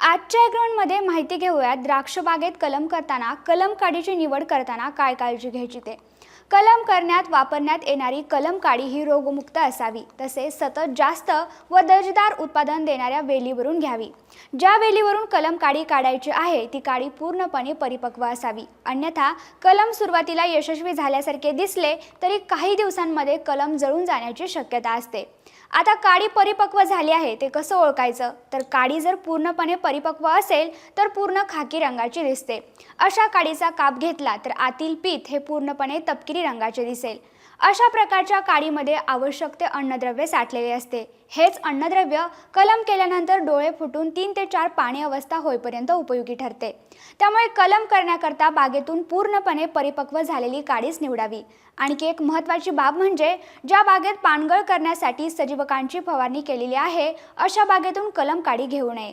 आजच्या ग्राउंडमध्ये माहिती घेऊयात द्राक्ष बागेत कलम करताना कलम काडीची निवड करताना काय काळजी घ्यायची ते। कलम करण्यात वापरण्यात येणारी कलम काडी ही रोगमुक्त असावी, तसेच सतत जास्त व दर्जेदार उत्पादन देणाऱ्या वेलीवरून घ्यावी। ज्या वेलीवरून कलम काडी काढायची आहे ती काडी पूर्णपणे परिपक्व असावी, अन्यथा कलम सुरुवातीला यशस्वी झाल्यासारखे दिसले तरी काही दिवसांमध्ये कलम जळून जाण्याची शक्यता असते। आता काडी परिपक्व झाली आहे ते कसं ओळखायचं, तर काडी जर पूर्णपणे परिपक्व असेल तर पूर्ण खाकी रंगाची दिसते। अशा काडीचा काप घेतला तर आतील पीठ हे पूर्णपणे तपकिरी रंगाचे दिसेल। अशा प्रकारच्या काडीमध्ये आवश्यक ते अन्नद्रव्य साठलेले असते। हेच अन्नद्रव्य कलम केल्यानंतर डोळे फुटून 3 ते 4 पाणी अवस्था होईपर्यंत उपयोगी ठरते। त्यामुळे कलम करण्याकरता बागेतून पूर्णपणे परिपक्व झालेली काडीच निवडावी। आणखी एक महत्त्वाची बाब म्हणजे ज्या बागेत पानगळ करण्यासाठी सजीवकांची फवारणी केलेली आहे अशा बागेतून कलम काडी घेऊ नये।